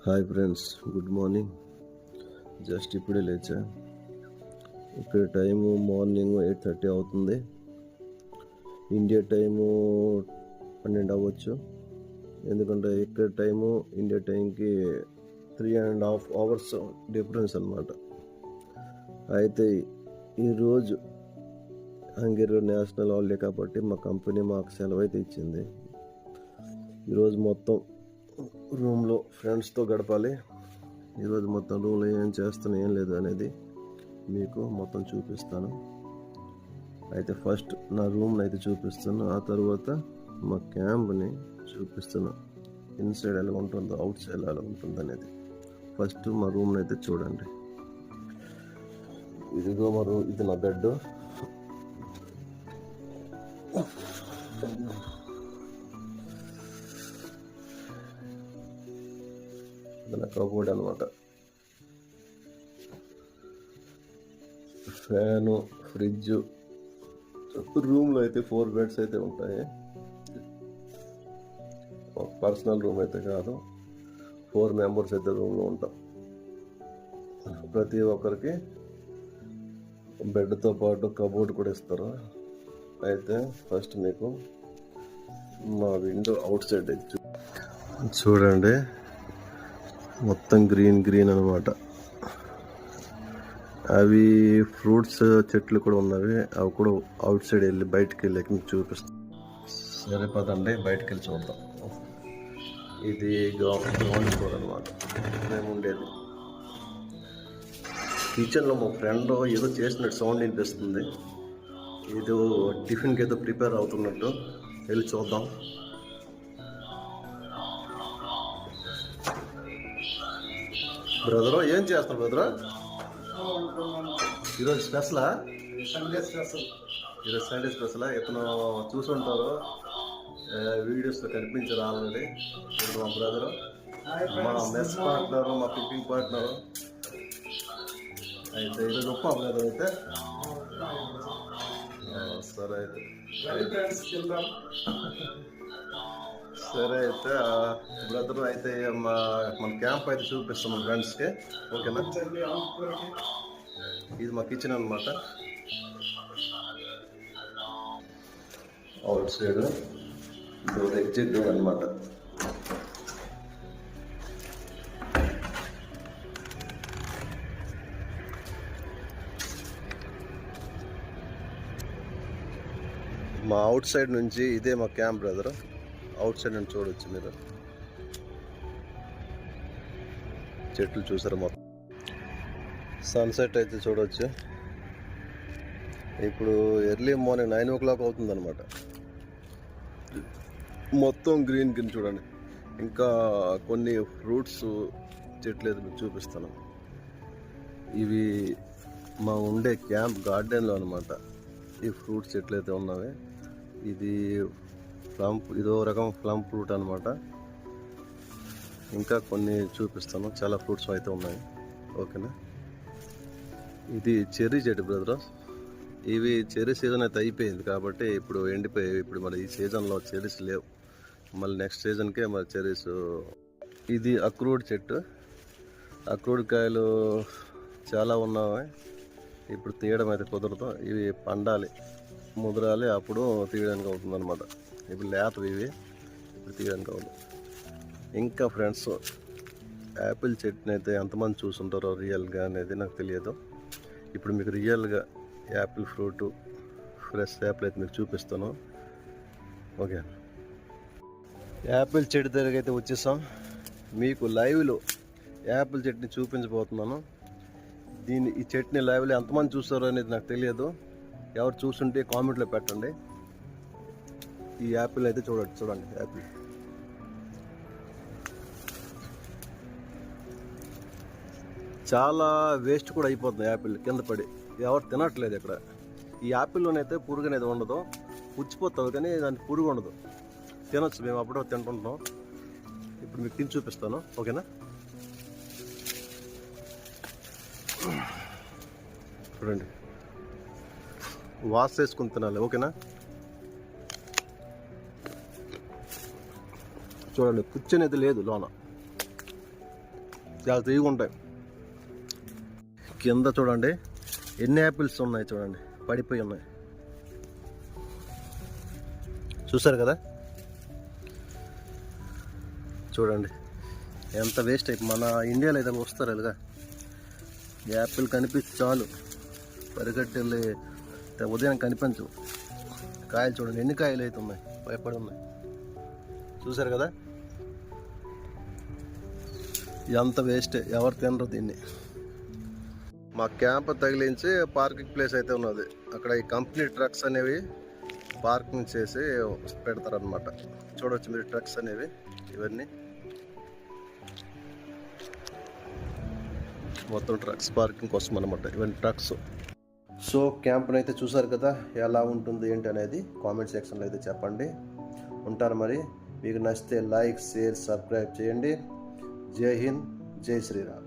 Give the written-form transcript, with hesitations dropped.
Hi friends, good morning. Just ఇప్పుడే లేచా. ఇక్కడ టైము మార్నింగ్ 8:30 అవుతుంది. ఇండియా టైము 12 అవ్వచ్చు, ఎందుకంటే ఇక్కడ టైము ఇండియా టైంకి 3.5 hours డిఫరెన్స్ అనమాట. అయితే ఈరోజు హంగేరీలో నేషనల్ హాలిడే కాబట్టి మా కంపెనీ మాకు సెలవు అయితే ఇచ్చింది. ఈరోజు మొత్తం రూమ్లో ఫ్రెండ్స్తో గడపాలి. ఈరోజు మొత్తం రూమ్లో ఏం చేస్తాను ఏం లేదు అనేది మీకు మొత్తం చూపిస్తాను. అయితే ఫస్ట్ నా రూమ్ని అయితే చూపిస్తాను, ఆ తర్వాత మా క్యాంప్ని చూపిస్తాను. ఇన్సైడ్ ఎలా ఉంటుందో అవుట్ సైడ్ ఎలా ఉంటుంది అనేది. ఫస్ట్ మా రూమ్ని అయితే చూడండి. ఇదిగో ఇది నా బెడ్. నా కబోర్డ్ అనమాట. Fan, fridge. రూమ్లో అయితే 4 beds అయితే ఉంటాయి. పర్సనల్ రూమ్ అయితే కాదు, 4 members అయితే రూమ్లో ఉంటాం. ప్రతి ఒక్కరికి బెడ్తో పాటు కబోర్డ్ కూడా ఇస్తారు. అయితే ఫస్ట్ మీకు మా విండో అవుట్ సైడ్ చూడండి. మొత్తం గ్రీన్ అనమాట. అవి ఫ్రూట్స్ చెట్లు కూడా ఉన్నవి, అవి కూడా అవుట్ సైడ్ వెళ్ళి బయటికి వెళ్ళి మీకు చూపిస్తాం. సరిపోదండి, బయటికి వెళ్ళి చూద్దాం. ఇది గ్రౌండ్ ఫ్లోర్ అనమాట మేము ఉండేది. కిచెన్లో మా ఫ్రెండ్ ఏదో చేసినట్టు సౌండ్ వినిపిస్తుంది. ఏదో టిఫిన్కి ఏదో ప్రిపేర్ అవుతున్నట్టు. వెళ్ళి చూద్దాం. బ్రదరు, ఏం చేస్తారు బ్రదరు? ఈరోజు స్పెషలా? ఈరోజు సండే స్పెషలా? ఇతను చూసుంటారు, వీడియోస్లో కనిపించారు ఆల్రెడీ. మా బ్రదరు, మా మెస్ పార్ట్నరు, మా కుకింగ్ పార్ట్నరు. అయితే ఈరోజు ఉప్మా బ్రదర్ అయితే. సరే అయితే బ్రదర్ అయితే మన క్యాంప్ అయితే చూపిస్తాం మన ఫ్రెండ్స్కి. ఓకేనా? ఇది మా కిచెన్ అనమాట. అవుట్ సైడ్ ఎగ్జిట్ డోర్ అనమాట. మా అవుట్ సైడ్ నుంచి ఇదే మా క్యాంప్ బ్రదర్. అవుట్ సైడ్ నుంచి చూడవచ్చు మీరు. చెట్లు చూసారు మొత్తం. సన్సెట్ అయితే చూడవచ్చు. ఇప్పుడు ఎర్లీ మార్నింగ్ 9 o'clock అవుతుంది అనమాట. మొత్తం గ్రీన్ చూడండి. ఇంకా కొన్ని ఫ్రూట్స్ చెట్లు అయితే మీకు చూపిస్తాను. ఇవి మా ఉండే క్యాంప్ గార్డెన్లో అనమాట. ఈ ఫ్రూట్స్ చెట్లు అయితే ఉన్నవి. ఇది ఇదో రకం ప్లమ్ ఫ్రూట్ అనమాట. ఇంకా కొన్ని చూపిస్తాను, చాలా ఫ్రూట్స్ అయితే ఉన్నాయి. ఓకేనా? ఇది చెర్రీ చెట్టు బ్రదర్. ఇవి చెర్రీ సీజన్ అయితే అయిపోయింది కాబట్టి ఇప్పుడు ఎండిపోయాయి. ఇప్పుడు మరి ఈ సీజన్లో చెర్రీస్ లేవు. మళ్ళీ నెక్స్ట్ సీజన్కే మరి చెర్రీస్. ఇది అక్రూడ్ చెట్టు. అక్రూడ్ కాయలు చాలా ఉన్నాయి. ఇప్పుడు తీయడం అయితే కుదరదు. ఇవి పండాలి, ముదరాలి, అప్పుడు తీయడానికి అవుతుంది అనమాట. ఇప్పుడు లేతవి ఇవి, ఇప్పుడు తీయడానికి అవుతుంది. ఇంకా ఫ్రెండ్స్, యాపిల్ చెట్టుని అయితే ఎంతమంది చూసుంటారో రియల్గా అనేది నాకు తెలియదు. ఇప్పుడు మీకు రియల్గా యాపిల్ ఫ్రూటు, ఫ్రెష్ యాపిల్ అయితే మీకు చూపిస్తాను. ఓకే, యాపిల్ చెట్టు దగ్గరికి అయితే వచ్చేసాం. మీకు లైవ్లో యాపిల్ చెట్టుని చూపించబోతున్నాను. ఈ చెట్టుని లైవ్లో ఎంతమంది చూస్తారో అనేది నాకు తెలియదు. ఎవరు చూస్తుంటే కామెంట్లో పెట్టండి. ఈ యాపిల్ అయితే చూడండి యాపిల్. చాలా వేస్ట్ కూడా అయిపోతుంది యాపిల్ కింద పడి. ఎవరు తినట్లేదు ఇక్కడ. ఈ యాపిల్లోనైతే పురుగు అనేది ఉండదు, పుచ్చిపోతుంది కానీ దానికి పురుగు ఉండదు. తినొచ్చు, మేము అప్పుడో తింటుంటాం. ఇప్పుడు మీకు తిని చూపిస్తాను. ఓకేనా? చూడండి, వాష్ చేసుకుని తినాలి. ఓకేనా? చూడండి, పుచ్చి అనేది లేదు లోన. చాలా తీగా ఉంటాయి. కింద చూడండి ఎన్ని యాపిల్స్ ఉన్నాయి, చూడండి పడిపోయి ఉన్నాయి. చూసారు కదా, చూడండి ఎంత వేస్ట్ అయిపోయి. మన ఇండియాలో అయితే వస్తారు అలాగా, యాపిల్ కనిపిస్తే చాలు పరిగెట్టి వెళ్ళి, ఉదయం కనిపించవు. కాయలు చూడండి ఎన్ని కాయలు అయితే ఉన్నాయి, భయపడి ఉన్నాయి. చూసారు కదా, ఎంత వేస్ట్, ఎవరు తినరు దీన్ని. మా క్యాంప్ తగిలించి పార్కింగ్ ప్లేస్ అయితే ఉన్నది. అక్కడ ఈ కంపెనీ ట్రక్స్ అనేవి పార్కింగ్ చేసి పెడతారనమాట. చూడవచ్చు మీరు ట్రక్స్ అనేవి, ఇవన్నీ మొత్తం ట్రక్స్ పార్కింగ్ కోసం అనమాట, ఇవన్నీ ట్రక్స్. సో క్యాంప్ని అయితే చూసారు కదా, ఎలా ఉంటుంది ఏంటి అనేది కామెంట్ సెక్షన్లో అయితే చెప్పండి. ఉంటారు మరి. మీకు నచ్చితే లైక్, షేర్, సబ్స్క్రైబ్ చేయండి. జై హింద్, జై శ్రీరామ్.